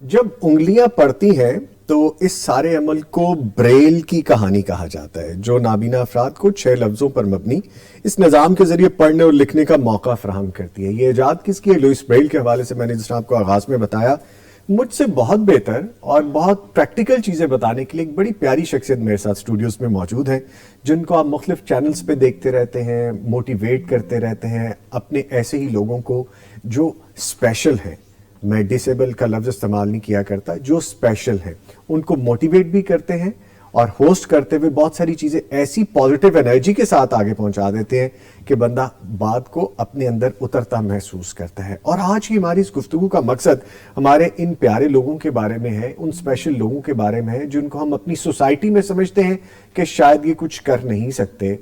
جب انگلیاں پڑتی ہیں تو اس سارے عمل کو بریل کی کہانی کہا جاتا ہے، جو نابینا افراد کو 6 لفظوں پر مبنی اس نظام کے ذریعے پڑھنے اور لکھنے کا موقع فراہم کرتی ہے۔ یہ ایجاد کس کی ہے؟ لوئس بریل کے حوالے سے میں نے جس طرح آپ کو آغاز میں بتایا، مجھ سے بہت بہتر اور بہت پریکٹیکل چیزیں بتانے کے لیے ایک بڑی پیاری شخصیت میرے ساتھ اسٹوڈیوز میں موجود ہیں، جن کو آپ مختلف چینلز پہ دیکھتے رہتے ہیں، موٹیویٹ کرتے رہتے ہیں اپنے ایسے ہی لوگوں کو جو اسپیشل ہیں۔ میں ڈسیبل کا لفظ استعمال نہیں کیا کرتا، جو اسپیشل ہیں ان کو موٹیویٹ بھی کرتے ہیں اور ہوسٹ کرتے ہوئے بہت ساری چیزیں ایسی پازیٹیو انرجی کے ساتھ آگے پہنچا دیتے ہیں کہ بندہ بات کو اپنے اندر اترتا محسوس کرتا ہے۔ اور آج کی ہماری اس گفتگو کا مقصد ہمارے ان پیارے لوگوں کے بارے میں ہے، ان اسپیشل لوگوں کے بارے میں ہے جن کو ہم اپنی سوسائٹی میں سمجھتے ہیں کہ شاید یہ کچھ کر نہیں سکتے،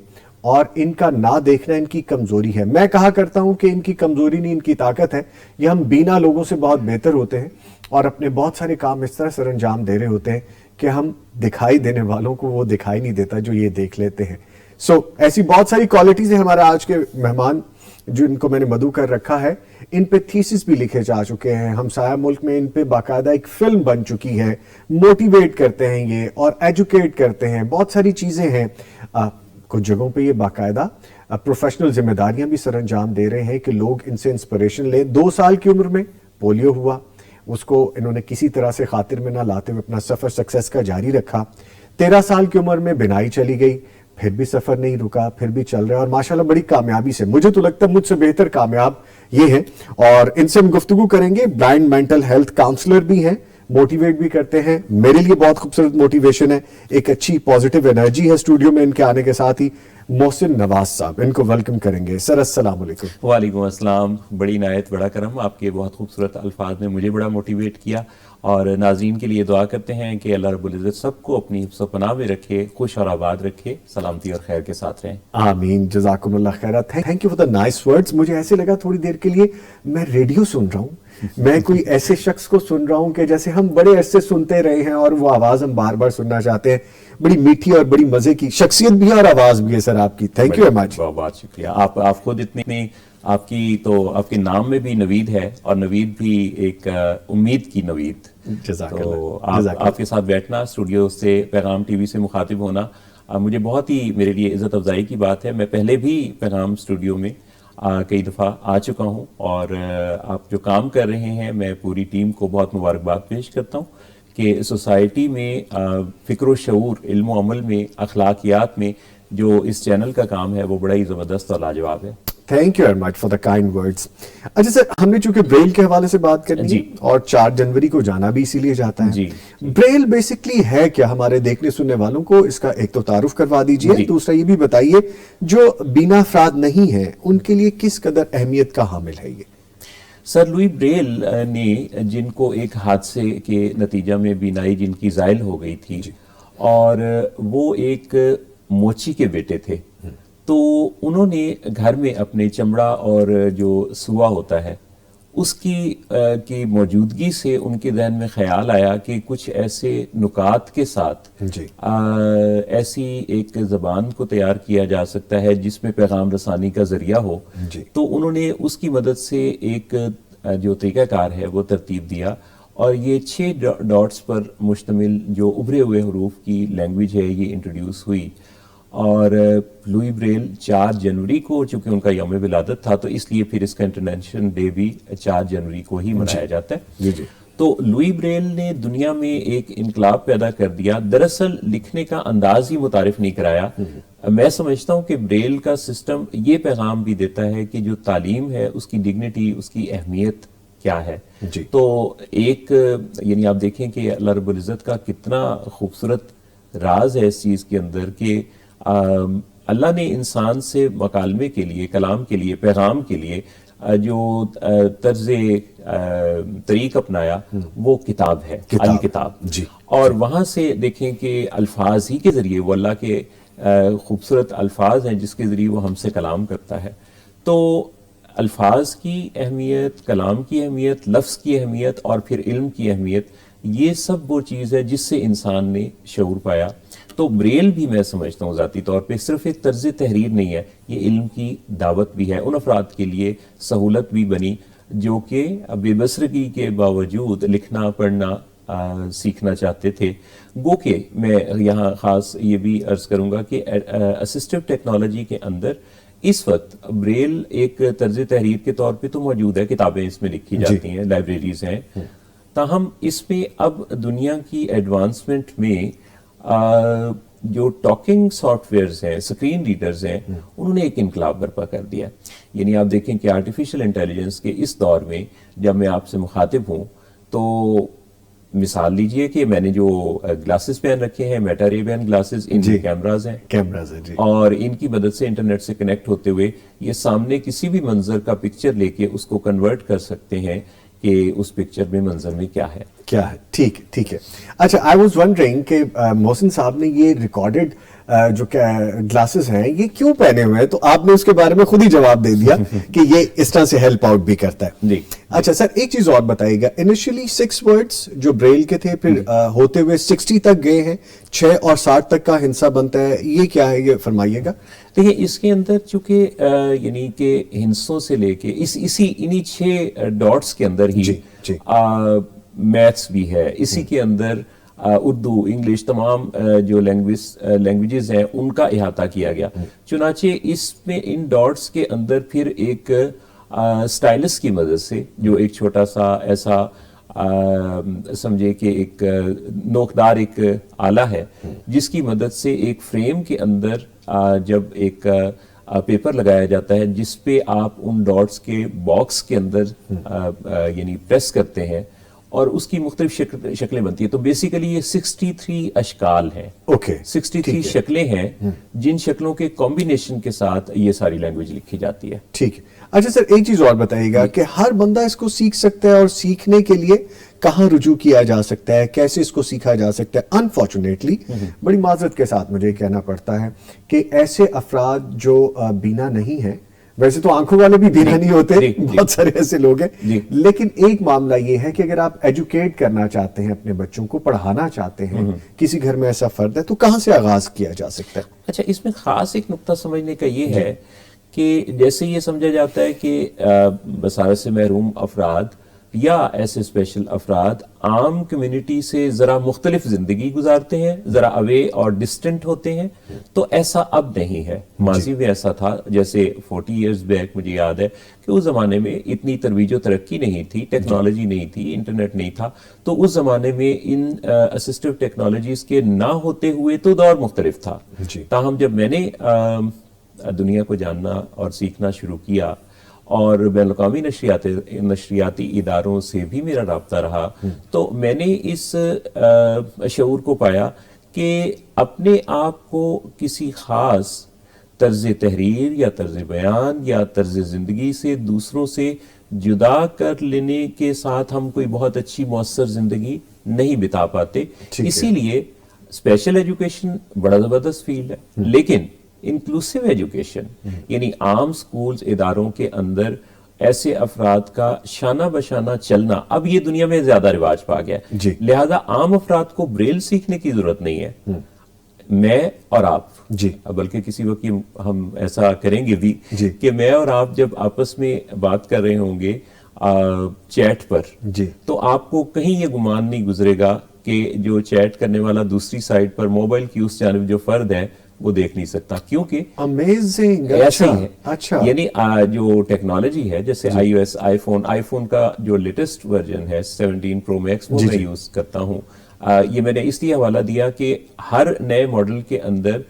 اور ان کا نہ دیکھنا ان کی کمزوری ہے۔ میں کہا کرتا ہوں کہ ان کی کمزوری نہیں، ان کی طاقت ہے۔ یہ ہم بینا لوگوں سے بہت بہتر ہوتے ہیں اور اپنے بہت سارے کام اس طرح سر انجام دے رہے ہوتے ہیں کہ ہم دکھائی دینے والوں کو وہ دکھائی نہیں دیتا جو یہ دیکھ لیتے ہیں۔ ایسی بہت ساری کوالٹیز ہیں ہمارے آج کے مہمان جن کو میں نے مدعو کر رکھا ہے۔ ان پہ تھیسس بھی لکھے جا چکے ہیں، ہمسایہ ملک میں ان پہ باقاعدہ ایک فلم بن چکی ہے۔ موٹیویٹ کرتے ہیں یہ اور ایجوکیٹ کرتے ہیں، بہت ساری چیزیں ہیں۔ کچھ جگہوں پہ یہ باقاعدہ پروفیشنل ذمہ داریاں بھی سر انجام دے رہے ہیں کہ لوگ ان سے انسپریشن لیں۔ 2 سال کی عمر میں پولیو ہوا، اس کو انہوں نے کسی طرح سے خاطر میں نہ لاتے ہوئے اپنا سفر سکسیس کا جاری رکھا۔ 13 سال کی عمر میں بینائی چلی گئی، پھر بھی سفر نہیں رکا، پھر بھی چل رہا ہے اور ماشاءاللہ بڑی کامیابی سے، مجھے تو لگتا ہے مجھ سے بہتر کامیاب یہ ہیں۔ اور ان سے ہم گفتگو کریں گے۔ بلائنڈ مینٹل ہیلتھ کاؤنسلر بھی ہیں، موٹیویٹ بھی کرتے ہیں۔ میرے لیے بہت خوبصورت موٹیویشن ہے، ایک اچھی پازیٹیو انرجی ہے اسٹوڈیو میں ان کے آنے کے ساتھ ہی۔ محسن نواز صاحب، ان کو ویلکم کریں گے۔ سر السلام علیکم۔ وعلیکم السلام، بڑی عنایت، بڑا کرم، آپ کے بہت خوبصورت الفاظ نے مجھے بڑا موٹیویٹ کیا، اور ناظرین کے لیے دعا کرتے ہیں کہ اللہ رب العزت سب کو اپنی حفظ و پناہ میں رکھے، خوش اور آباد رکھے، سلامتی اور خیر کے ساتھ رہیں۔ آمین، جزاکم اللہ خیرہ۔ Thank you for the nice words. مجھے ایسے لگا تھوڑی دیر کے لیے میں ریڈیو سن رہا ہوں، میں کوئی ایسے شخص کو سن رہا ہوں کہ جیسے ہم بڑے عرصے سنتے رہے ہیں اور وہ آواز ہم بار بار سننا چاہتے ہیں۔ بڑی میٹھی اور بڑی مزے کی شخصیت بھی ہے اور آواز بھی ہے سر آپ کی۔ Thank you very much. بہت بہت شکریہ۔ آپ خود اتنی، آپ کی تو آپ کے نام میں بھی نوید ہے، اور نوید بھی ایک امید کی نوید۔ تو آپ کے ساتھ بیٹھنا، اسٹوڈیو سے پیغام ٹی وی سے مخاطب ہونا مجھے بہت ہی، میرے لیے عزت افزائی کی بات ہے۔ میں پہلے بھی پیغام اسٹوڈیو میں کئی دفعہ آ چکا ہوں، اور آپ جو کام کر رہے ہیں، میں پوری ٹیم کو بہت مبارکباد پیش کرتا ہوں کہ سوسائٹی میں فکر و شعور، علم و عمل میں، اخلاقیات میں جو اس چینل کا کام ہے وہ بڑا ہی زبردست اور لاجواب ہے۔ Thank you very much for the kind words. اچھا سر، ہم نے چونکہ بریل کے حوالے سے بات کرنی ہے اور 4 جنوری کو جانا بھی اسی لیے جاتا ہے۔ بریل بیسکلی ہے کیا؟ ہمارے دیکھنے سننے والوں کو اس کا ایک تو تعارف کروا دیجئے، دوسرا یہ بھی بتائیے جو بینا افراد نہیں ہیں ان کے لیے کس قدر اہمیت کا حامل ہے یہ؟ سر لوئی بریل نے، جن کو ایک حادثے کے نتیجہ میں بینائی جن کی زائل ہو گئی تھی، اور وہ ایک موچی کے بیٹے تھے، تو انہوں نے گھر میں اپنے چمڑا اور جو سوا ہوتا ہے اس کی موجودگی سے ان کے ذہن میں خیال آیا کہ کچھ ایسے نکات کے ساتھ ایسی ایک زبان کو تیار کیا جا سکتا ہے جس میں پیغام رسانی کا ذریعہ ہو۔ تو انہوں نے اس کی مدد سے ایک جو طریقہ کار ہے وہ ترتیب دیا، اور یہ 6 ڈاٹس پر مشتمل جو ابھرے ہوئے حروف کی لینگویج ہے یہ انٹروڈیوس ہوئی۔ اور لوئی بریل 4 جنوری کو، چونکہ ان کا یوم ولادت تھا، تو اس لیے پھر اس کا انٹرنیشنل ڈے بھی 4 جنوری کو ہی منایا جاتا ہے۔ تو لوئی بریل نے دنیا میں ایک انقلاب پیدا کر دیا۔ دراصل لکھنے کا انداز ہی متعارف نہیں کرایا۔ میں سمجھتا ہوں کہ بریل کا سسٹم یہ پیغام بھی دیتا ہے کہ جو تعلیم ہے اس کی ڈگنیٹی، اس کی اہمیت کیا ہے۔ تو ایک، یعنی آپ دیکھیں کہ اللہ رب العزت کا کتنا خوبصورت راز ہے اس چیز کے اندر کہ اللہ نے انسان سے مکالمے کے لیے، کلام کے لیے، پیغام کے لیے جو طرز طریق اپنایا وہ کتاب ہے، الکتاب۔ اور وہاں سے دیکھیں کہ الفاظ ہی کے ذریعے، وہ اللہ کے خوبصورت الفاظ ہیں جس کے ذریعے وہ ہم سے کلام کرتا ہے۔ تو الفاظ کی اہمیت، کلام کی اہمیت، لفظ کی اہمیت اور پھر علم کی اہمیت، یہ سب وہ چیز ہے جس سے انسان نے شعور پایا۔ تو بریل بھی میں سمجھتا ہوں ذاتی طور پہ صرف ایک طرز تحریر نہیں ہے، یہ علم کی دعوت بھی ہے، ان افراد کے لیے سہولت بھی بنی جو کہ بے بصرگی کے باوجود لکھنا پڑھنا سیکھنا چاہتے تھے. گو کہ میں یہاں خاص یہ بھی عرض کروں گا کہ اسسٹو ٹیکنالوجی کے اندر اس وقت بریل ایک طرز تحریر کے طور پہ تو موجود ہے, کتابیں اس میں لکھی جاتی ہیں, لائبریریز ہیں, تاہم اس میں اب دنیا کی ایڈوانسمنٹ میں جو ٹاکنگ سافٹ ویئرز ہیں, اسکرین ریڈرز ہیں, انہوں نے ایک انقلاب برپا کر دیا. یعنی آپ دیکھیں کہ آرٹیفیشل انٹیلیجنس کے اس دور میں جب میں آپ سے مخاطب ہوں تو مثال لیجئے کہ میں نے جو گلاسز پہن رکھے ہیں, میٹا رے بین گلاسز, ان میں کیمراز ہیں, اور ان کی مدد سے انٹرنیٹ سے کنیکٹ ہوتے ہوئے یہ سامنے کسی بھی منظر کا پکچر لے کے اس کو کنورٹ کر سکتے ہیں کہ اس پکچر میں منظر میں کیا ہے. ٹھیک ہے. اچھا, آئی واز ونڈرنگ کہ محسن صاحب نے یہ ریکارڈڈ جو گلاسز ہیں یہ کیوں پہنے ہوئے ہیں, تو آپ نے اس کے بارے میں خود ہی جواب دے دیا کہ یہ اس طرح سے ہیلپ آؤٹ بھی کرتا ہے. جی. اچھا سر, ایک چیز اور بتائیے گا, انیشلی 6 ورڈز جو بریل کے تھے پھر ہوتے ہوئے 60 تک گئے ہیں, 6 اور 60 تک کا ہندسہ بنتا ہے, یہ کیا ہے, یہ فرمائیے گا. دیکھیں اس کے اندر چونکہ یعنی کہ ہندسوں سے لے کے انہی 6 ڈاٹس کے اندر ہی میتھس بھی ہے, اسی کے اندر اردو, انگلش, تمام جو لینگویجز ہیں ان کا احاطہ کیا گیا. چنانچہ اس میں ان ڈاٹس کے اندر پھر ایک سٹائلس کی مدد سے, جو ایک چھوٹا سا ایسا سمجھے کہ ایک نوکدار ایک آلہ ہے جس کی مدد سے ایک فریم کے اندر جب ایک پیپر لگایا جاتا ہے جس پہ آپ ان ڈاٹس کے باکس کے اندر یعنی پریس کرتے ہیں اور اس کی مختلف شکلیں بنتی ہیں. تو بیسیکلی یہ 63 اشکال ہیں, 63 شکلیں ہیں جن شکلوں کے کمبینیشن کے ساتھ یہ ساری لینگویج لکھی جاتی ہے. ٹھیک ہے. اچھا سر, ایک چیز اور بتائیے گا کہ ہر بندہ اس کو سیکھ سکتا ہے, اور سیکھنے کے لیے کہاں رجوع کیا جا سکتا ہے, کیسے اس کو سیکھا جا سکتا ہے؟ انفارچونیٹلی بڑی معذرت کے ساتھ مجھے کہنا پڑتا ہے کہ ایسے افراد جو بینا نہیں ہیں, ویسے تو آنکھوں والے بھی بینا نہیں ہوتے, بہت سارے ایسے لوگ ہیں, لیکن ایک معاملہ یہ ہے کہ اگر آپ ایجوکیٹ کرنا چاہتے ہیں, اپنے بچوں کو پڑھانا چاہتے ہیں, کسی گھر میں ایسا فرد ہے, تو کہاں سے آغاز کیا جا سکتا ہے؟ اچھا, اس میں خاص ایک نقطہ سمجھنے کا یہ ہے کہ جیسے یہ سمجھا جاتا ہے کہ بصارت سے محروم افراد یا ایسے اسپیشل افراد عام کمیونٹی سے ذرا مختلف زندگی گزارتے ہیں, ذرا اوے اور ڈسٹنٹ ہوتے ہیں, تو ایسا اب نہیں ہے. ماضی میں ایسا تھا, جیسے 40 ایئرز بیک مجھے یاد ہے کہ اس زمانے میں اتنی ترویج و ترقی نہیں تھی, ٹیکنالوجی نہیں تھی, انٹرنیٹ نہیں تھا, تو اس زمانے میں ان اسسٹو ٹیکنالوجیز کے نہ ہوتے ہوئے تو دور مختلف تھا. تاہم جب میں نے دنیا کو جاننا اور سیکھنا شروع کیا اور بین الاقوامی نشریاتی اداروں سے بھی میرا رابطہ رہا, تو میں نے اس شعور کو پایا کہ اپنے آپ کو کسی خاص طرز تحریر یا طرز بیان یا طرز زندگی سے دوسروں سے جدا کر لینے کے ساتھ ہم کوئی بہت اچھی مؤثر زندگی نہیں بتا پاتے. اسی لیے اسپیشل ایجوکیشن بڑا زبردست فیلڈ ہے, لیکن انکلوسیو ایجوکیشن یعنی عام سکولز, اداروں کے اندر ایسے افراد کا شانہ بشانہ چلنا اب یہ دنیا میں زیادہ رواج پا گیا ہے. لہذا عام افراد کو بریل سیکھنے کی ضرورت نہیں ہے. میں اور آپ, بلکہ کسی وقت ہم ایسا کریں گے بھی کہ میں اور آپ جب آپس میں بات کر رہے ہوں گے چیٹ پر, تو آپ کو کہیں یہ گمان نہیں گزرے گا کہ جو چیٹ کرنے والا دوسری سائڈ پر موبائل کی اس جانب جو فرد ہے وہ دیکھ نہیں سکتا, کیونکہ امیزنگ ایسا ہی ہے. یعنی جو ٹیکنالوجی ہے, جیسے آئی او ایس, آئی فون کا جو لیٹسٹ ورژن ہے 17 پرو میکس, وہ میں یوز کرتا ہوں. یہ میں نے اس لیے حوالہ دیا کہ ہر نئے ماڈل کے اندر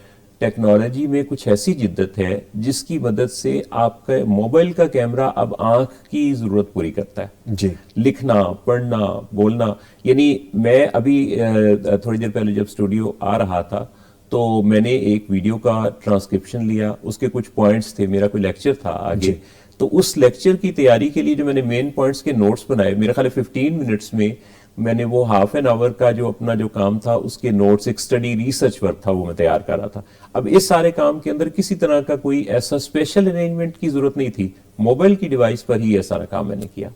ٹیکنالوجی میں کچھ ایسی جدت ہے جس کی مدد سے آپ کا موبائل کا کیمرہ اب آنکھ کی ضرورت پوری کرتا ہے. لکھنا, پڑھنا, بولنا. یعنی میں ابھی تھوڑی دیر پہلے جب اسٹوڈیو آ رہا تھا تو میں نے ایک ویڈیو کا ٹرانسکرپشن لیا, اس کے کچھ پوائنٹس تھے, میرا کوئی لیکچر تھا آگے, تو اس لیکچر کی تیاری کے لیے جو میں نے مین پوائنٹس کے نوٹس بنائے, میرے خیال 15 منٹس میں میں نے وہ ہاف این آور کا جو اپنا جو کام تھا اس کے نوٹس, ایک اسٹڈی ریسرچ ورک تھا, وہ میں تیار کر رہا تھا. اب اس سارے کام کے اندر کسی طرح کا کوئی ایسا اسپیشل ارینجمنٹ کی ضرورت نہیں تھی, موبائل کی ڈیوائس پر ہی یہ سارا کام میں نے کیا.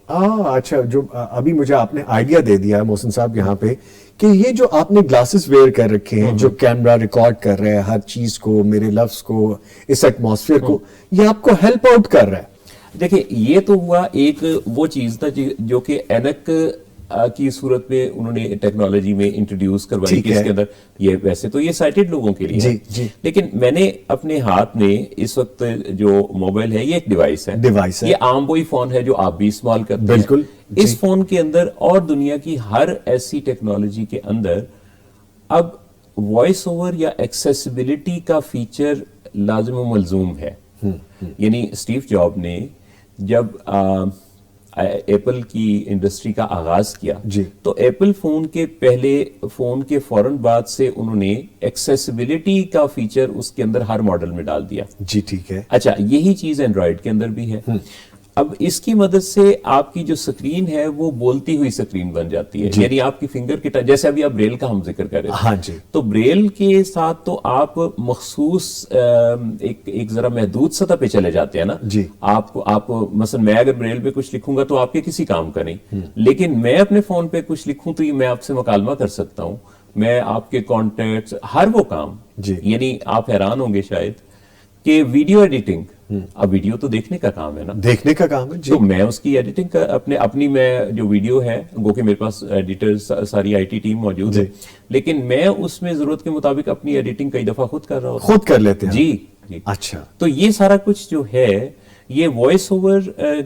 اچھا, جو ابھی مجھے آپ نے آئیڈیا دے دیا ہے محسن صاحب یہاں پہ کہ یہ جو آپ نے گلاسز ویئر کر رکھے ہیں, جو کیمرہ ریکارڈ کر رہے ہیں ہر چیز کو, میرے لفظ کو, اس ایٹماسفیئر کو, یہ آپ کو ہیلپ آؤٹ کر رہا ہے. دیکھیں یہ تو ہوا ایک وہ چیز تھا جو کہ اینک کی صورت میں انہوں نے ٹیکنالوجی میں انٹروڈیوس کروائی کہ اس کے اندر یہ ویسے تو یہ سائٹڈ لوگوں کے لیے ہے لیکن میں نے اپنے ہاتھ میں اس وقت جو موبائل ہے یہ ایک ڈیوائس ہے یہ عام وہی فون ہے جو آپ بھی استعمال کرتے ہیں بالکل اس فون کے اندر اور دنیا کی ہر ایسی ٹیکنالوجی کے اندر اب وائس اوور یا ایکسیسیبلٹی کا فیچر لازم و ملزوم ہے یعنی اسٹیو جاب نے جب ایپل کی انڈسٹری کا آغاز کیا تو ایپل فون کے پہلے فون کے فوراً بعد سے انہوں نے ایکسیسیبلٹی کا فیچر اس کے اندر ہر ماڈل میں ڈال دیا جی ٹھیک ہے اچھا یہی چیز اینڈرائڈ کے اندر بھی ہے اب اس کی مدد سے آپ کی جو سکرین ہے وہ بولتی ہوئی سکرین بن جاتی ہے یعنی آپ کی فنگر کے جیسے ابھی آپ بریل کا ہم ذکر کر رہے تھے تو بریل کے ساتھ تو آپ مخصوص ایک ذرا محدود سطح پہ چلے جاتے ہیں نا آپ مثلا میں اگر بریل پہ کچھ لکھوں گا تو آپ کے کسی کام کا نہیں لیکن میں اپنے فون پہ کچھ لکھوں تو یہ میں آپ سے مکالمہ کر سکتا ہوں میں آپ کے کانٹیکٹس ہر وہ کام یعنی آپ حیران ہوں گے شاید کہ ویڈیو ایڈیٹنگ اب ویڈیو تو دیکھنے کا کام ہے نا دیکھنے کا کام ہے تو میں اس کی ایڈیٹنگ اپنی میں جو ویڈیو ہے گو کہ میرے پاس ایڈیٹر ساری آئی ٹی ٹیم موجود ہے لیکن میں اس میں ضرورت کے مطابق اپنی ایڈیٹنگ کئی دفعہ خود کر رہا ہوں خود کر لیتے ہیں جی اچھا تو یہ سارا کچھ جو ہے یہ وائس اوور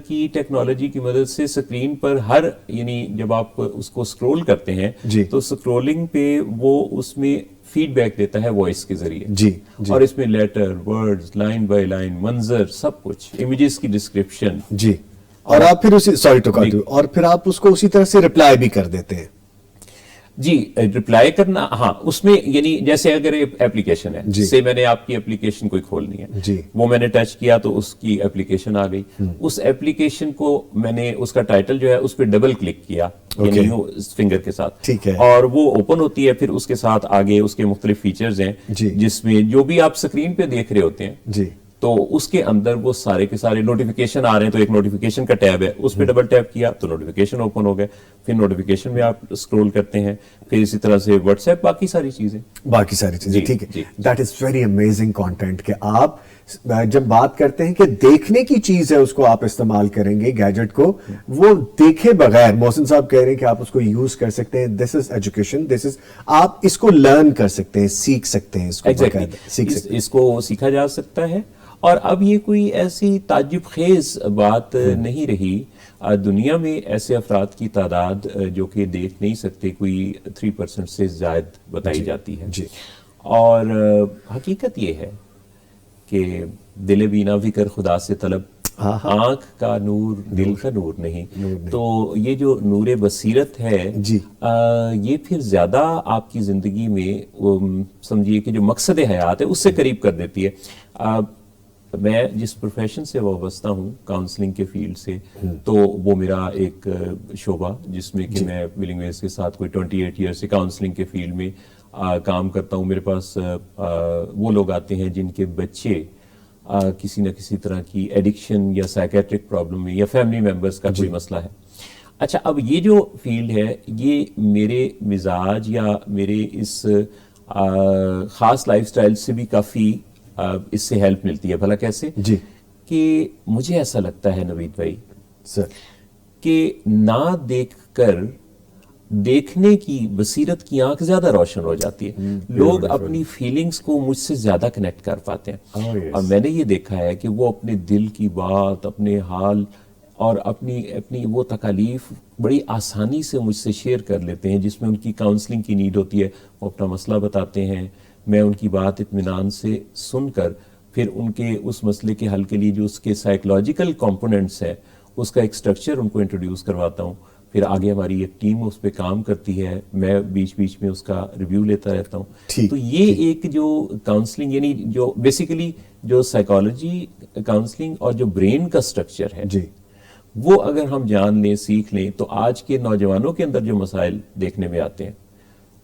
کی ٹیکنالوجی کی مدد سے سکرین پر ہر یعنی جب آپ اس کو سکرول کرتے ہیں تو سکرولنگ پہ وہ اس میں فیڈ بیک دیتا ہے وائس کے ذریعے اور اس میں letter words line by line منظر سب کچھ امیجز کی ڈسکرپشن اور آپ پھر اسی سوری ٹو کٹ یو اور پھر آپ اس کو اسی طرح سے رپلائی بھی کر دیتے ہیں رپلائی کرنا ہاں اس میں یعنی جیسے اگر ایپلیکیشن ہے سے میں نے آپ کی ایپلیکیشن کوئی کھولنی ہے وہ میں نے ٹچ کیا تو اس کی ایپلیکیشن آ گئی اس ایپلیکیشن کو میں نے اس کا ٹائٹل جو ہے اس پہ ڈبل کلک کیا یعنی فنگر کے ساتھ اور وہ اوپن ہوتی ہے پھر اس کے ساتھ آگے اس کے مختلف فیچرز ہیں جس میں جو بھی آپ سکرین پہ دیکھ رہے ہوتے ہیں تو اس کے اندر وہ سارے کے سارے نوٹیفیکیشن آ رہے ہیں تو ایک نوٹیفیکیشن کا ٹیب ہے اس پہ ڈبل ٹیپ کیا تو نوٹیفیکیشن اوپن ہو گئے پھر نوٹیفیکیشن میں آپ سکرول کرتے ہیں پھر اسی طرح سے واٹس ایپ باقی ساری چیزیں ٹھیک ہے that is very amazing content کہ آپ جب بات کرتے ہیں کہ دیکھنے کی چیز ہے اس کو آپ استعمال کریں گے گیجٹ کو وہ دیکھے بغیر محسن صاحب کہہ رہے ہیں کہ آپ اس کو یوز کر سکتے ہیں دس از ایجوکیشن دس از آپ اس کو لرن کر سکتے ہیں سیکھ سکتے ہیں اس کو سیکھا جا سکتا ہے اور اب یہ کوئی ایسی تعجب خیز بات نہیں رہی دنیا میں ایسے افراد کی تعداد جو کہ دیکھ نہیں سکتے کوئی 3% سے زائد بتائی جاتی ہے اور حقیقت یہ ہے کہ دل بینا بھی کر خدا سے طلب آنکھ کا نور دل کا نور نہیں تو یہ جو نور بصیرت ہے یہ پھر زیادہ آپ کی زندگی میں سمجھیے کہ جو مقصد حیات ہے اس سے قریب کر دیتی ہے میں جس پروفیشن سے وابستہ ہوں کاؤنسلنگ کے فیلڈ سے تو وہ میرا ایک شعبہ جس میں کہ میں ولنگ ویز کے ساتھ کوئی 28 ایئر سے کاؤنسلنگ کے فیلڈ میں کام کرتا ہوں میرے پاس وہ لوگ آتے ہیں جن کے بچے کسی نہ کسی طرح کی ایڈکشن یا سائیکیٹرک پرابلم میں یا فیملی ممبرز کا کوئی مسئلہ ہے اچھا اب یہ جو فیلڈ ہے یہ میرے مزاج یا میرے اس خاص لائف سٹائل سے بھی کافی اس سے ہیلپ ملتی ہے بھلا کیسے کہ مجھے ایسا لگتا ہے نوید بھائی کہ نہ دیکھ کر دیکھنے کی بصیرت کی آنکھ زیادہ روشن ہو جاتی ہے لوگ اپنی فیلنگز کو مجھ سے زیادہ کنیکٹ کر پاتے ہیں اور میں نے یہ دیکھا ہے کہ وہ اپنے دل کی بات اپنے حال اور اپنی وہ تکالیف بڑی آسانی سے مجھ سے شیئر کر لیتے ہیں جس میں ان کی کاؤنسلنگ کی نیڈ ہوتی ہے وہ اپنا مسئلہ بتاتے ہیں میں ان کی بات اطمینان سے سن کر پھر ان کے اس مسئلے کے حل کے لیے جو اس کے سائیکولوجیکل کمپوننٹس ہیں اس کا ایک سٹرکچر ان کو انٹروڈیوس کرواتا ہوں پھر آگے ہماری ایک ٹیم اس پہ کام کرتی ہے میں بیچ بیچ میں اس کا ریویو لیتا رہتا ہوں تو یہ ایک جو کاؤنسلنگ یعنی جو بیسیکلی جو سائیکالوجی کاؤنسلنگ اور جو برین کا سٹرکچر ہے وہ اگر ہم جان لیں سیکھ لیں تو آج کے نوجوانوں کے اندر جو مسائل دیکھنے میں آتے ہیں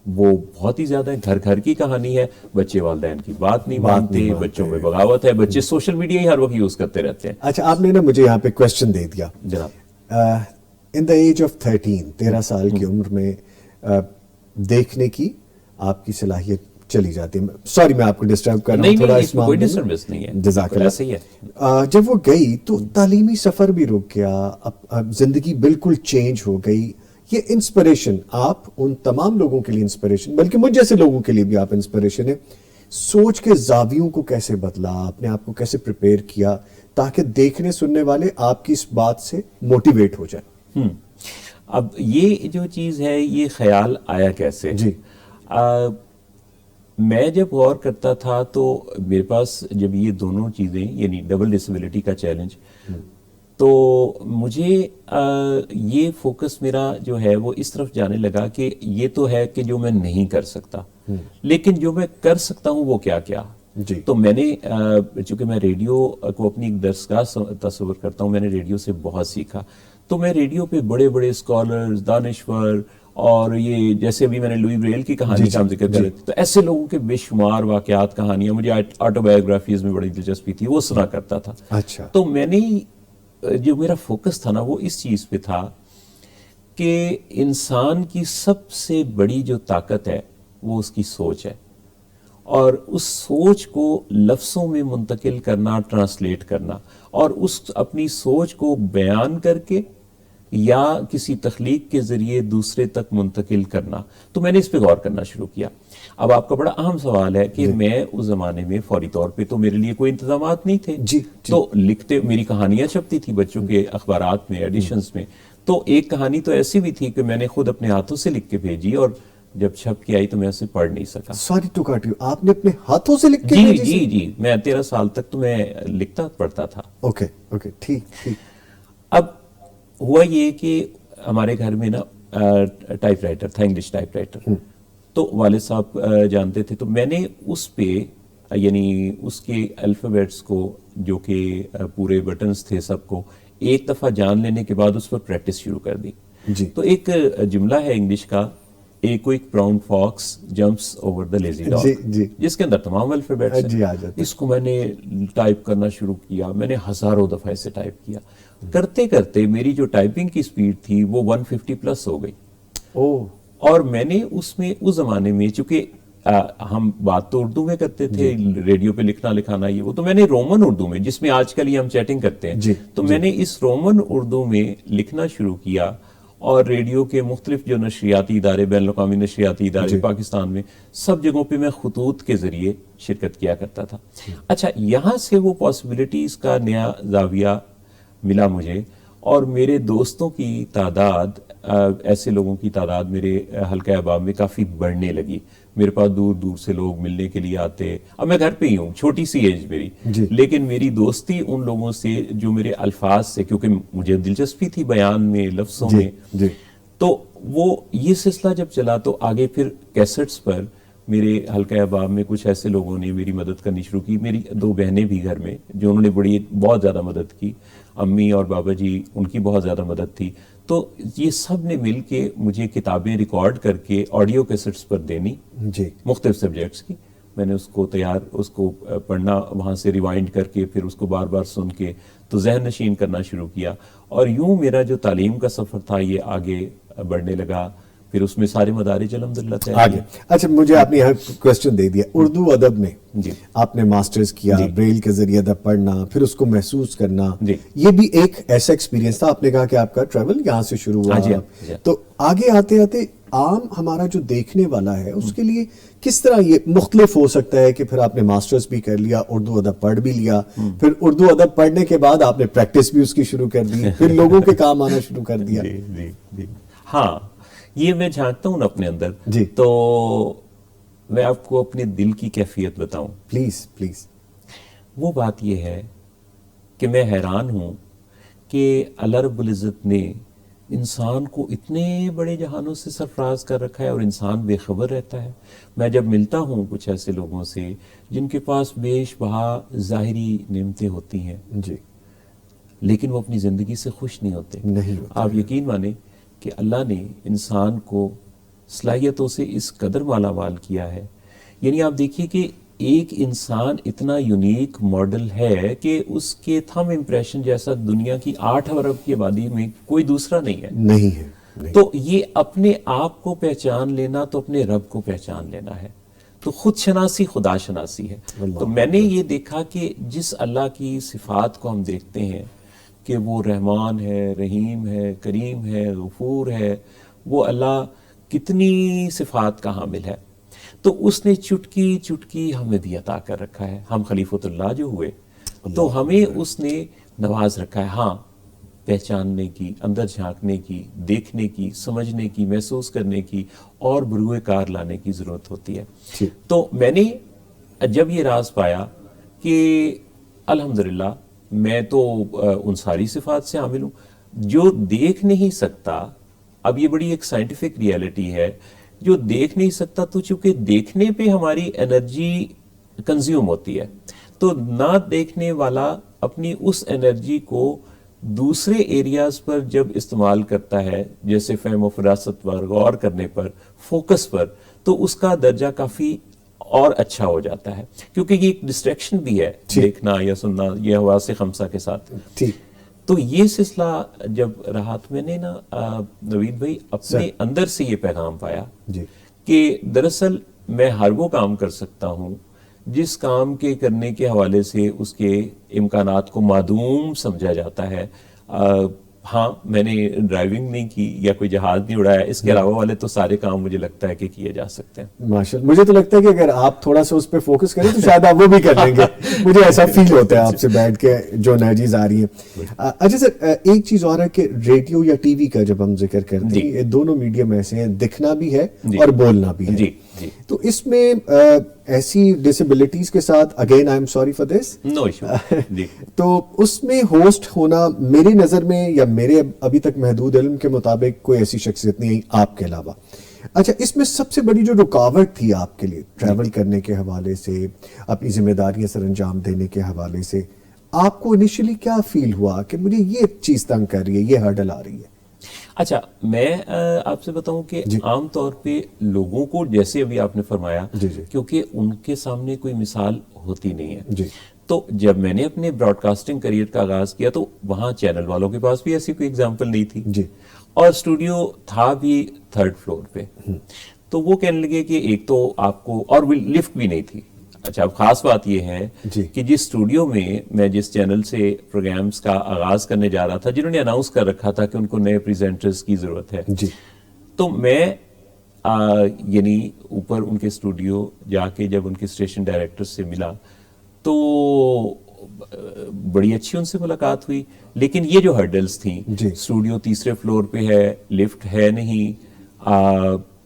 وہ بہت ہی زیادہ گھر گھر کی کہانی ہے بچے والدین کی بات نہیں مانتے بچوں میں بغاوت ہے بچے سوشل میڈیا ہی ہر وقت یوز کرتے رہتے ہیں اچھا آپ نے نا مجھے یہاں پہ کوسچن دے دیا جناب ان دا ایج آف 13 سال کی عمر میں دیکھنے کی آپ کی صلاحیت چلی جاتی ہے. سوری میں آپ کو ڈسٹرب کر رہا ہوں نہیں تھوڑا نہیں، اس اس میں کوئی معاملے ڈسٹربنس نہیں ہے، جزاک اللہ. ایسے ہی ہے. جب وہ گئی تو تعلیمی سفر بھی رک گیا، اب زندگی بالکل چینج ہو گئی. یہ انسپریشن آپ ان تمام لوگوں کے لیے انسپریشن، بلکہ مجھ جیسے لوگوں کے لیے بھی آپ انسپریشن ہیں. سوچ کے زاویوں کو کیسے بدلا، اپنے آپ کو کیسے پریپیئر کیا تاکہ دیکھنے سننے والے آپ کی اس بات سے موٹیویٹ ہو جائیں؟ اب یہ جو چیز ہے، یہ خیال آیا کیسے؟ جی. میں جب غور کرتا تھا تو میرے پاس جب یہ دونوں چیزیں، یعنی ڈبل ڈسیبلٹی کا چیلنج، تو مجھے یہ فوکس میرا جو ہے وہ اس طرف جانے لگا کہ یہ تو ہے کہ جو میں نہیں کر سکتا، لیکن جو میں کر سکتا ہوں وہ کیا کیا. جی. تو میں نے چونکہ میں ریڈیو کو اپنی ایک درسگاہ تصور کرتا ہوں، میں نے ریڈیو سے بہت سیکھا. تو میں ریڈیو پہ بڑے بڑے اسکالرز، دانشور، اور یہ جیسے ابھی میں نے لوئی بریل کی کہانی کا ذکر کر رہے تھے، تو ایسے لوگوں کے بے شمار واقعات، کہانیاں، مجھے آٹو بایوگرافیز میں بڑی دلچسپی تھی، وہ سنا کرتا تھا. اچھا. تو میں نے جو میرا فوکس تھا نا وہ اس چیز پہ تھا کہ انسان کی سب سے بڑی جو طاقت ہے وہ اس کی سوچ ہے، اور اس سوچ کو لفظوں میں منتقل کرنا، ٹرانسلیٹ کرنا، اور اس اپنی سوچ کو بیان کر کے یا کسی تخلیق کے ذریعے دوسرے تک منتقل کرنا. تو میں نے اس پہ غور کرنا شروع کیا. اب آپ کا بڑا اہم سوال ہے کہ میں اس زمانے میں فوری طور پہ تو میرے لیے کوئی انتظامات نہیں تھے. تو لکھتے، میری کہانیاں چھپتی تھی بچوں کے اخبارات میں، ایڈیشنز میں. تو ایک کہانی تو ایسی بھی تھی کہ میں نے خود اپنے ہاتھوں سے لکھ کے بھیجی، اور جب چھپ کے آئی تو میں اسے پڑھ نہیں سکا. سوری ٹو کٹ یو، آپ نے اپنے ہاتھوں سے لکھ کے جی جی جی، میں 13 سال تک تو میں لکھتا پڑھتا تھا. اوکے اوکے، ٹھیک ٹھیک. اب ہوا یہ کہ ہمارے گھر میں نا ٹائپ رائٹر تھا، انگلش ٹائپ رائٹر، تو والد صاحب جانتے تھے. تو میں نے اس پہ، یعنی اس کے الفابیٹس کو، جو کہ پورے بٹنز تھے سب کو، ایک دفعہ جان لینے کے بعد اس پر پریکٹس شروع کر دی. جی. تو ایک جملہ ہے انگلش کا، a quick brown Fox jumps over the lazy dog, جس کے اندر تمام الفابیٹس ہیں. اس کو میں نے ٹائپ کرنا شروع کیا. میں نے ہزاروں دفعہ اسے ٹائپ کیا. کرتے کرتے میری جو ٹائپنگ کی سپیڈ تھی وہ 150 پلس ہو گئی. اور میں نے اس میں، اس زمانے میں چونکہ ہم بات تو اردو میں کرتے تھے، ریڈیو پہ لکھنا لکھانا یہ وہ، تو میں نے رومن اردو میں، جس میں آج کل یہ ہم چیٹنگ کرتے ہیں، تو میں نے اس رومن اردو میں لکھنا شروع کیا. اور ریڈیو کے مختلف جو نشریاتی ادارے، بین الاقوامی نشریاتی ادارے پاکستان میں، سب جگہوں پہ میں خطوط کے ذریعے شرکت کیا کرتا تھا. اچھا، یہاں سے وہ پاسبلٹیز کا نیا زاویہ ملا مجھے، اور میرے دوستوں کی تعداد، ایسے لوگوں کی تعداد میرے حلقہ احباب میں کافی بڑھنے لگی. میرے پاس دور دور سے لوگ ملنے کے لیے آتے. اب میں گھر پہ ہی ہوں، چھوٹی سی ایج میری، لیکن میری دوستی ان لوگوں سے جو میرے الفاظ سے، کیونکہ مجھے دلچسپی تھی بیان میں، لفظوں میں، تو وہ یہ سلسلہ جب چلا تو آگے پھر کیسٹس پر میرے حلقہ احباب میں کچھ ایسے لوگوں نے میری مدد کرنی شروع کی. میری 2 بہنیں بھی گھر میں، جو انہوں نے بہت زیادہ مدد کی. امی اور بابا جی، ان کی بہت زیادہ مدد تھی. تو یہ سب نے مل کے مجھے کتابیں ریکارڈ کر کے آڈیو کیسٹس پر دینی، مختلف سبجیکٹس کی. میں نے اس کو پڑھنا، وہاں سے ریوائنڈ کر کے پھر اس کو بار بار سن کے تو ذہن نشین کرنا شروع کیا. اور یوں میرا جو تعلیم کا سفر تھا یہ آگے بڑھنے لگا. پھر اس میں سارے مدارج الحمدللہ تھے آگے. اچھا، مجھے آپ نے یہاں کوسچن دے دیا. اردو ادب میں آپ نے ماسٹرز کیا، بریل کے ذریعے ادب پڑھنا، پھر اس کو محسوس کرنا، یہ بھی ایک ایسا ایکسپیرینس تھا. آپ نے کہا کہ آپ کا ٹریول یہاں سے شروع ہوا. تو آگے آتے آتے عام ہمارا جو دیکھنے والا ہے اس کے لیے کس طرح یہ مختلف ہو سکتا ہے کہ پھر آپ نے ماسٹرز بھی کر لیا، اردو ادب پڑھ بھی لیا، پھر اردو ادب پڑھنے کے بعد آپ نے پریکٹس بھی اس کی شروع کر دی، پھر لوگوں کے کام آنا شروع کر دیا. ہاں، یہ میں جھانکتا ہوں اپنے اندر. تو میں آپ کو اپنے دل کی کیفیت بتاؤں. پلیز. وہ بات یہ ہے کہ میں حیران ہوں کہ اللہ رب العزت نے انسان کو اتنے بڑے جہانوں سے سرفراز کر رکھا ہے اور انسان بے خبر رہتا ہے. میں جب ملتا ہوں کچھ ایسے لوگوں سے جن کے پاس بیش بہا ظاہری نعمتیں ہوتی ہیں، لیکن وہ اپنی زندگی سے خوش نہیں ہوتے. آپ یقین مانیں کہ اللہ نے انسان کو صلاحیتوں سے اس قدر مالا مال کیا ہے. یعنی آپ دیکھیے کہ ایک انسان اتنا یونیک ماڈل ہے کہ اس کے تھم امپریشن جیسا دنیا کی 8 ارب کی آبادی میں کوئی دوسرا نہیں ہے. تو یہ اپنے آپ کو پہچان لینا تو اپنے رب کو پہچان لینا ہے. تو خود شناسی خدا شناسی ہے. تو میں نے یہ دیکھا کہ جس اللہ کی صفات کو ہم دیکھتے ہیں کہ وہ رحمان ہے، رحیم ہے، کریم ہے، غفور ہے، وہ اللہ کتنی صفات کا حامل ہے. تو اس نے چٹکی چٹکی ہمیں بھی عطا کر رکھا ہے. ہم خلیفۃ اللہ جو ہوئے تو ہمیں اس نے نواز رکھا ہے. ہاں، پہچاننے کی، اندر جھانکنے کی، دیکھنے کی، سمجھنے کی، محسوس کرنے کی اور بروئے کار لانے کی ضرورت ہوتی ہے. تو میں نے جب یہ راز پایا کہ الحمدللہ میں تو ان ساری صفات سے حامل ہوں. جو دیکھ نہیں سکتا، اب یہ بڑی ایک سائنٹیفک ریالٹی ہے، جو دیکھ نہیں سکتا تو چونکہ دیکھنے پہ ہماری انرجی کنزیوم ہوتی ہے، تو نہ دیکھنے والا اپنی اس انرجی کو دوسرے ایریاز پر جب استعمال کرتا ہے، جیسے فہم و فراست پر، غور کرنے پر، فوکس پر، تو اس کا درجہ کافی اور اچھا ہو جاتا ہے، کیونکہ یہ ایک ڈسٹریکشن بھی ہے دیکھنا یا سننا یہ حواس خمسہ کے ساتھ. تو یہ سلسلہ جب رہا تو میں نے نا نوید بھائی اپنے اندر سے یہ پیغام پایا کہ دراصل میں ہر وہ کام کر سکتا ہوں جس کام کے کرنے کے حوالے سے اس کے امکانات کو معدوم سمجھا جاتا ہے. ہاں، میں نے ڈرائیونگ نہیں کی یا کوئی جہاز نہیں اڑایا، اس کے علاوہ والے تو سارے کام مجھے لگتا ہے کہ کیے جا سکتے ہیں. ماشاءاللہ، مجھے تو لگتا ہے کہ اگر آپ تھوڑا سا اس پہ فوکس کریں تو شاید آپ وہ بھی کر لیں گے. مجھے ایسا فیل ہوتا ہے آپ سے بیٹھ کے جو انرجیز آ رہی ہیں. اچھا سر، ایک چیز اور ہے کہ ریڈیو یا ٹی وی کا جب ہم ذکر کرتے ہیں، یہ دونوں میڈیم ایسے ہیں، دکھنا بھی ہے اور بولنا بھی ہے. تو اس میں ایسی ڈسیبلٹیز کے ساتھ again I am sorry for this, no issue, تو اس میں ہوسٹ ہونا میری نظر میں یا میرے ابھی تک محدود علم کے مطابق کوئی ایسی شخصیت نہیں آپ کے علاوہ. اچھا، اس میں سب سے بڑی جو رکاوٹ تھی آپ کے لیے ٹریول کرنے کے حوالے سے، اپنی ذمہ داریاں سر انجام دینے کے حوالے سے، آپ کو انیشلی کیا فیل ہوا کہ مجھے یہ چیز تنگ کر رہی ہے، یہ ہرڈل آ رہی ہے؟ اچھا، میں آپ سے بتاؤں کہ عام طور پہ لوگوں کو، جیسے ابھی آپ نے فرمایا، کیونکہ ان کے سامنے کوئی مثال ہوتی نہیں ہے. تو جب میں نے اپنے براڈ کاسٹنگ کریئر کا آغاز کیا تو وہاں چینل والوں کے پاس بھی ایسی کوئی ایگزامپل نہیں تھی، اور اسٹوڈیو تھا بھی 3rd فلور پہ. تو وہ کہنے لگے کہ ایک تو آپ کو، اور لفٹ بھی نہیں تھی. اچھا، اب خاص بات یہ ہے کہ جس اسٹوڈیو میں جس چینل سے پروگرامز کا آغاز کرنے جا رہا تھا، جنہوں نے اناؤنس کر رکھا تھا کہ ان کو نئے پریزنٹرز کی ضرورت ہے، تو میں یعنی اوپر ان کے اسٹوڈیو جا کے جب ان کے اسٹیشن ڈائریکٹر سے ملا تو بڑی اچھی ان سے ملاقات ہوئی. لیکن یہ جو ہرڈلز تھیں، اسٹوڈیو 3رے فلور پہ ہے، لفٹ ہے نہیں،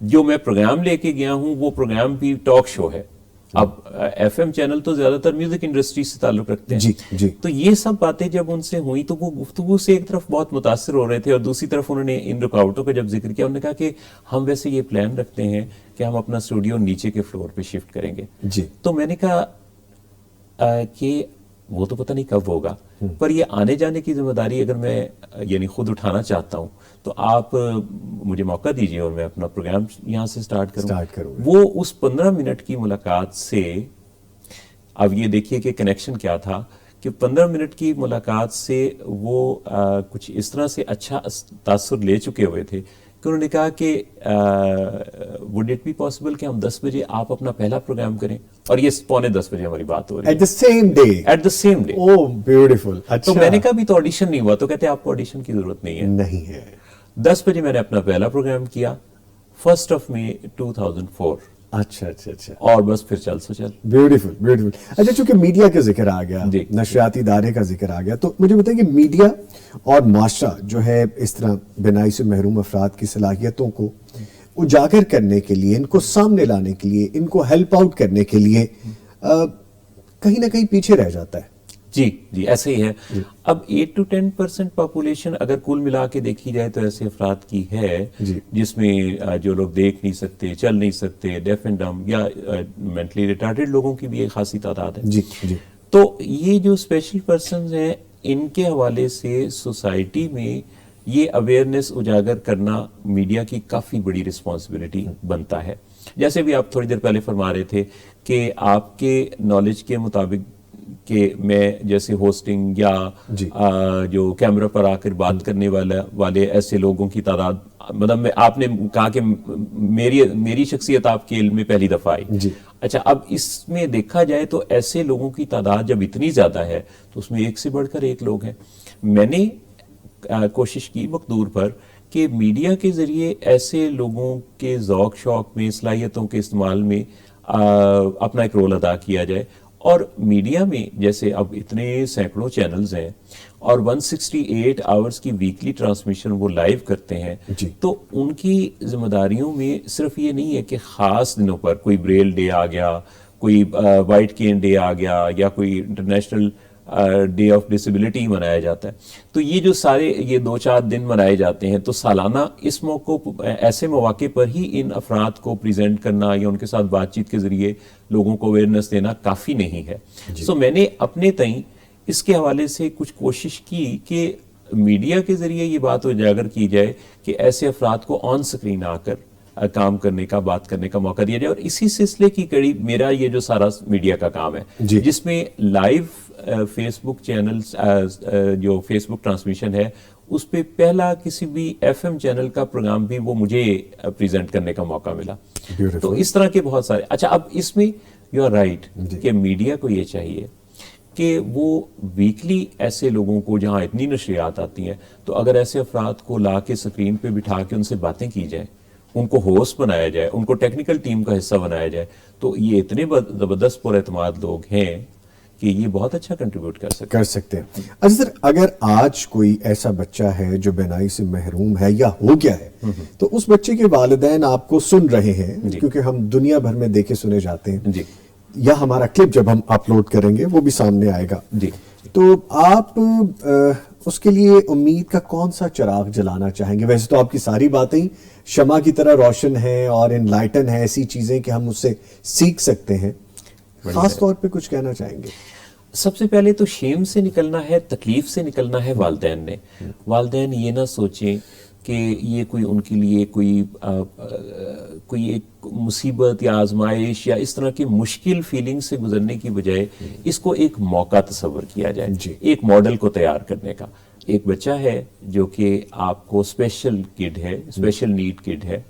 جو میں پروگرام لے کے گیا ہوں وہ پروگرام بھی ٹاک شو ہے. اب ایف ایم چینل تو زیادہ تر میوزک انڈسٹری سے تعلق رکھتے ہیں. تو یہ سب باتیں جب ان سے ہوئی تو وہ گفتگو سے ایک طرف بہت متاثر ہو رہے تھے، اور دوسری طرف انہوں نے ان رکاوٹوں کا جب ذکر کیا، انہوں نے کہا کہ ہم ویسے یہ پلان رکھتے ہیں کہ ہم اپنا اسٹوڈیو نیچے کے فلور پہ شفٹ کریں گے. تو میں نے کہا کہ وہ تو پتہ نہیں کب ہوگا، پر یہ آنے جانے کی ذمہ داری اگر میں یعنی خود اٹھانا چاہتا ہوں تو آپ مجھے موقع دیجیے اور میں اپنا پروگرام یہاں سے سٹارٹ کروں. وہ اس 15 منٹ کی ملاقات سے، اب یہ دیکھیے کہ کنیکشن کیا تھا کہ 15 منٹ کی ملاقات سے وہ کچھ اس طرح سے اچھا تاثر لے چکے ہوئے تھے کہ انہوں نے کہا کہ would it be possible کہ ہم 10 بجے آپ اپنا پہلا پروگرام کریں، اور یہ 9:45 بجے ہماری بات ہو رہی ہے. At the same day. Oh, beautiful. تو میں نے کہا بھی تو آڈیشن نہیں ہوا، تو کہتے آپ کو آڈیشن کی ضرورت نہیں ہے. 10 بجے میں نے اپنا پہلا پروگرام کیا 1 May 2004. اچھا، اور بس پھر چل سو چل. بیوٹیفل. اچھا، چونکہ میڈیا کا ذکر آ گیا، نشریاتی ادارے کا ذکر آ گیا، تو مجھے بتائیے کہ میڈیا اور معاشرہ جو ہے اس طرح بینائی سے محروم افراد کی صلاحیتوں کو اجاگر کرنے کے لیے، ان کو سامنے لانے کے لیے، ان کو ہیلپ آؤٹ کرنے کے لیے کہیں نہ کہیں پیچھے رہ جاتا ہے. جی ایسے ہی ہے. اب 8 to 10% پاپولیشن اگر کل ملا کے دیکھی جائے تو ایسے افراد کی ہے جس میں جو لوگ دیکھ نہیں سکتے، چل نہیں سکتے، ڈیف اینڈ ڈم یا مینٹلی ریٹارڈڈ لوگوں کی بھی ایک خاصی تعداد ہے. تو یہ جو اسپیشل پرسنز ہیں، ان کے حوالے سے سوسائٹی میں یہ اویئرنیس اجاگر کرنا میڈیا کی کافی بڑی رسپانسبلٹی بنتا ہے. جیسے بھی آپ تھوڑی دیر پہلے فرما رہے تھے کہ آپ کے نالج کے مطابق کہ میں جیسے ہوسٹنگ یا جو کیمرہ پر آ کر بات کرنے والے ایسے لوگوں کی تعداد، مطلب آپ نے کہا کہ میری شخصیت آپ کے علم میں پہلی دفعہ آئی. اچھا، اب اس میں دیکھا جائے تو ایسے لوگوں کی تعداد جب اتنی زیادہ ہے تو اس میں ایک سے بڑھ کر ایک لوگ ہیں. میں نے کوشش کی مقدور پر کہ میڈیا کے ذریعے ایسے لوگوں کے ذوق شوق میں، صلاحیتوں کے استعمال میں اپنا ایک رول ادا کیا جائے. اور میڈیا میں جیسے اب اتنے سینکڑوں چینلز ہیں اور 168 آورز کی ویکلی ٹرانسمیشن وہ لائیو کرتے ہیں، تو ان کی ذمہ داریوں میں صرف یہ نہیں ہے کہ خاص دنوں پر کوئی بریل ڈے آ گیا، کوئی وائٹ کین ڈے آ گیا، یا کوئی انٹرنیشنل ڈے آف ڈسیبلٹی منایا جاتا ہے. تو یہ جو سارے یہ 2-4 دن منائے جاتے ہیں، تو سالانہ اس موقع ایسے مواقع پر ہی ان افراد کو پریزنٹ کرنا یا ان کے ساتھ بات چیت کے ذریعے لوگوں کو اویئرنیس دینا کافی نہیں ہے. سو میں نے اپنے تئیں اس کے حوالے سے کچھ کوشش کی کہ میڈیا کے ذریعے یہ بات اجاگر کی جائے کہ ایسے افراد کو آن سکرین آ کر کام کرنے کا، بات کرنے کا موقع دیا جائے. اور اسی سلسلے کی کڑی میرا یہ جو سارا میڈیا کا کام ہے، جس میں لائیو فیس بک چینلز، جو فیس بک ٹرانسمیشن ہے، اس پہ پہلا کسی بھی ایف ایم چینل کا پروگرام بھی وہ مجھے پریزنٹ کرنے کا موقع ملا. تو اس طرح کے بہت سارے. اچھا، اب اس میں یو آر رائٹ کہ میڈیا کو یہ چاہیے کہ وہ ویکلی ایسے لوگوں کو، جہاں اتنی نشریات آتی ہیں، تو اگر ایسے افراد کو لا کے اسکرین پہ بٹھا کے ان سے باتیں کی جائیں، ان کو ہوسٹ بنایا جائے، ان کو ٹیکنیکل ٹیم کا حصہ بنایا جائے، تو یہ اتنے زبردست پر اعتماد لوگ ہیں کہ یہ بہت اچھا کنٹریبیوٹ کر سکتے ہیں. اچھا سر، اگر آج کوئی ایسا بچہ ہے جو بینائی سے محروم ہے یا ہو گیا ہے، تو اس بچے کے والدین آپ کو سن رہے ہیں، کیونکہ ہم دنیا بھر میں دیکھے سنے جاتے ہیں، یا ہمارا کلپ جب ہم اپلوڈ کریں گے وہ بھی سامنے آئے گا، تو آپ اس کے لیے امید کا کون سا چراغ جلانا چاہیں گے؟ ویسے تو آپ کی ساری باتیں شمع کی طرح روشن ہیں اور انلائٹن ہے، ایسی چیزیں کہ ہم اس سے سیکھ سکتے ہیں. خاص طور پہ کچھ کہنا چاہیں گے؟ سب سے پہلے تو شیم سے نکلنا ہے، تکلیف سے نکلنا ہے والدین نے. والدین یہ نہ سوچیں کہ یہ کوئی ان کے لیے کوئی ایک مصیبت یا آزمائش یا اس طرح کی مشکل فیلنگ سے گزرنے کی بجائے اس کو ایک موقع تصور کیا جائے، ایک ماڈل کو تیار کرنے کا. ایک بچہ ہے جو کہ آپ کو اسپیشل کڈ ہے، اسپیشل نیڈ کڈ ہے.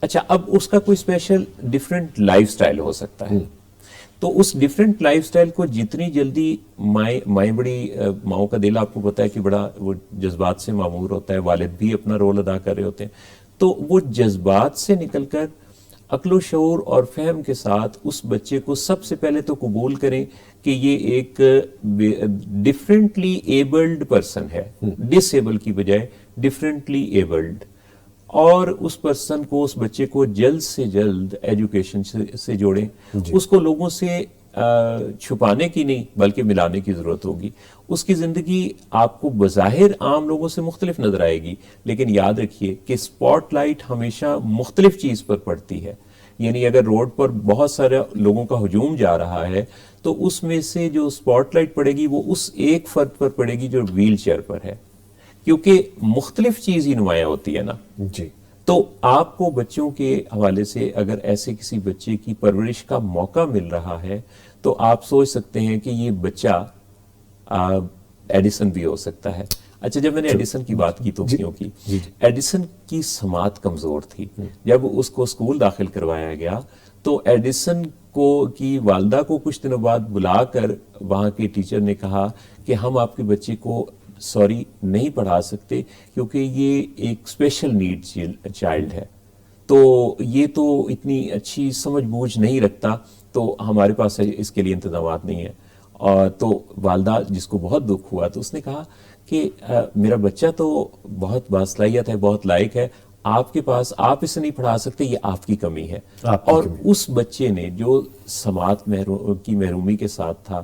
اچھا، اب اس کا کوئی اسپیشل ڈفرینٹ لائف سٹائل ہو سکتا ہے، تو اس ڈیفرنٹ لائف سٹائل کو جتنی جلدی مائیں بڑی ماؤں کا دل آپ کو پتا ہے کہ بڑا وہ جذبات سے معمور ہوتا ہے، والد بھی اپنا رول ادا کر رہے ہوتے ہیں، تو وہ جذبات سے نکل کر عقل و شعور اور فہم کے ساتھ اس بچے کو سب سے پہلے تو قبول کریں کہ یہ ایک ڈفرینٹلی ایبلڈ پرسن ہے، ڈس ایبل کی بجائے ڈفرینٹلی ایبلڈ، اور اس پرسن کو، اس بچے کو جلد سے جلد ایجوکیشن سے جوڑیں. اس کو لوگوں سے چھپانے کی نہیں بلکہ ملانے کی ضرورت ہوگی. اس کی زندگی آپ کو بظاہر عام لوگوں سے مختلف نظر آئے گی، لیکن یاد رکھیے کہ اسپاٹ لائٹ ہمیشہ مختلف چیز پر پڑتی ہے. یعنی اگر روڈ پر بہت سارے لوگوں کا ہجوم جا رہا ہے تو اس میں سے جو اسپاٹ لائٹ پڑے گی وہ اس ایک فرد پر پڑے گی جو ویل چیئر پر ہے، کیونکہ مختلف چیز ہی نمایاں ہوتی ہے نا. تو آپ کو بچوں کے حوالے سے اگر ایسے کسی بچے کی پرورش کا موقع مل رہا ہے تو آپ سوچ سکتے ہیں کہ یہ بچہ ایڈیسن بھی ہو سکتا ہے. اچھا، جب میں نے ایڈیسن کی بات کی تو کیوں کی؟ ایڈیسن کی سماعت کمزور تھی. جب اس کو اسکول داخل کروایا گیا تو ایڈیسن کی والدہ کو کچھ دنوں بعد بلا کر وہاں کے ٹیچر نے کہا کہ ہم آپ کے بچے کو نہیں پڑھا سکتے کیونکہ یہ ایک اسپیشل نیڈ چائلڈ ہے، تو یہ تو اتنی اچھی سمجھ بوجھ نہیں رکھتا، تو ہمارے پاس اس کے لیے انتظامات نہیں ہیں. اور تو والدہ جس کو بہت دکھ ہوا تو اس نے کہا کہ میرا بچہ تو بہت باصلاحیت ہے، بہت لائق ہے، آپ کے پاس آپ اسے نہیں پڑھا سکتے، یہ آپ کی کمی ہے. اور اس بچے نے جو سماعت کی محرومی کے ساتھ تھا،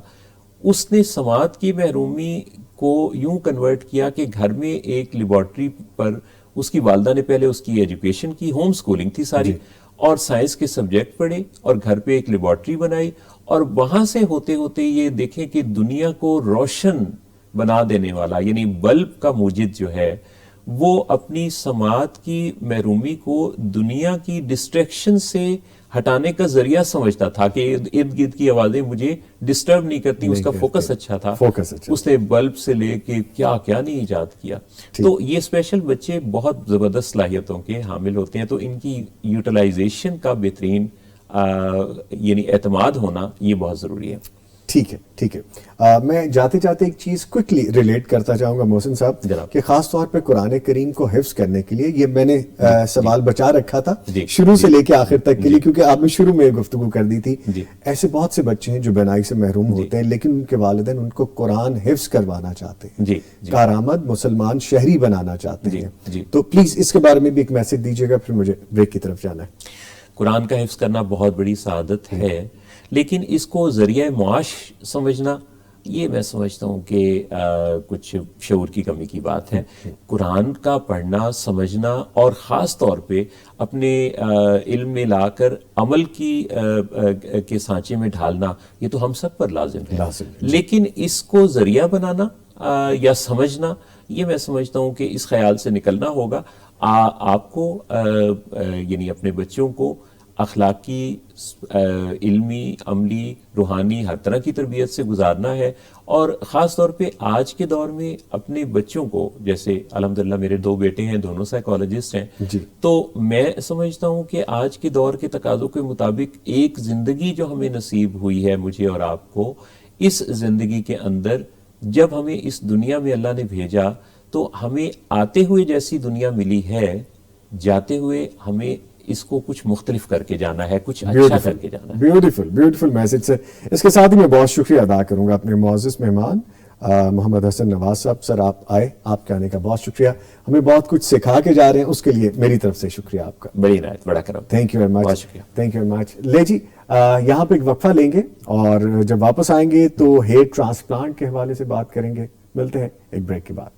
اس نے سماعت کی محرومی کو یوں کنورٹ کیا کہ گھر میں ایک لیبارٹری پر اس کی والدہ نے پہلے اس کی ایجوکیشن کی، ہوم سکولنگ تھی ساری، اور سائنس کے سبجیکٹ پڑھے اور گھر پہ ایک لیبارٹری بنائی، اور وہاں سے ہوتے ہوتے یہ دیکھیں کہ دنیا کو روشن بنا دینے والا، یعنی بلب کا موجد جو ہے وہ اپنی سماعت کی محرومی کو دنیا کی ڈسٹریکشن سے ہٹانے کا ذریعہ سمجھتا تھا کہ ارد گرد کی آوازیں مجھے ڈسٹرب نہیں کرتی، اس کا فوکس اچھا تھا، اس نے بلب سے لے کے کیا کیا نہیں ایجاد کیا. تو یہ اسپیشل بچے بہت زبردست صلاحیتوں کے حامل ہوتے ہیں، تو ان کی یوٹیلائزیشن کا بہترین یعنی اعتماد ہونا یہ بہت ضروری ہے. ٹھیک ہے ٹھیک ہے. میں جاتے جاتے ایک چیز کوئکلی ریلیٹ کرتا چاہوں گا محسن صاحب کہ خاص طور پہ قرآن کریم کو حفظ کرنے کے لیے یہ میں نے سوال بچا رکھا تھا شروع سے لے کے آخر تک کے لیے، کیونکہ آپ نے شروع میں گفتگو کر دی تھی. ایسے بہت سے بچے ہیں جو بینائی سے محروم ہوتے ہیں لیکن ان کے والدین ان کو قرآن حفظ کروانا چاہتے ہیں، کارآمد مسلمان شہری بنانا چاہتے ہیں. تو پلیز اس کے بارے میں بھی ایک میسج دیجیے گا، پھر مجھے بریک کی طرف جانا ہے. قرآن کا حفظ کرنا بہت بڑی سعادت ہے، لیکن اس کو ذریعہ معاش سمجھنا یہ میں سمجھتا ہوں کہ کچھ شعور کی کمی کی بات ہے. قرآن کا پڑھنا سمجھنا اور خاص طور پہ اپنے علم میں لا کر عمل کے سانچے میں ڈھالنا یہ تو ہم سب پر لازم ہے، لیکن اس کو ذریعہ بنانا یا سمجھنا یہ میں سمجھتا ہوں کہ اس خیال سے نکلنا ہوگا. آپ کو یعنی اپنے بچوں کو اخلاقی، علمی، عملی، روحانی ہر طرح کی تربیت سے گزارنا ہے. اور خاص طور پہ آج کے دور میں اپنے بچوں کو، جیسے الحمدللہ میرے 2 بیٹے ہیں، دونوں سائیکالوجسٹ ہیں، تو میں سمجھتا ہوں کہ آج کے دور کے تقاضوں کے مطابق ایک زندگی جو ہمیں نصیب ہوئی ہے مجھے اور آپ کو، اس زندگی کے اندر جب ہمیں اس دنیا میں اللہ نے بھیجا تو ہمیں آتے ہوئے جیسی دنیا ملی ہے، جاتے ہوئے ہمیں اس کو کچھ مختلف کر کے جانا ہے، کچھ اچھا کر کے جانا ہے. بیوٹیفل میسج سے. اس کے ساتھ ہی میں بہت شکریہ ادا کروں گا اپنے معزز مہمان محمد حسن نواز صاحب. سر آپ آئے، آپ کے آنے کا بہت شکریہ، ہمیں بہت کچھ سکھا کے جا رہے ہیں، اس کے لیے میری طرف سے شکریہ آپ کا. بڑی عنایت، بڑا کرم. Thank you very much. بہت شکریہ. Thank you very much. لے جی یہاں پہ ایک وقفہ لیں گے اور جب واپس آئیں گے تو ہیئر ٹرانسپلانٹ کے حوالے سے بات کریں گے. ملتے ہیں ایک بریک کے بعد.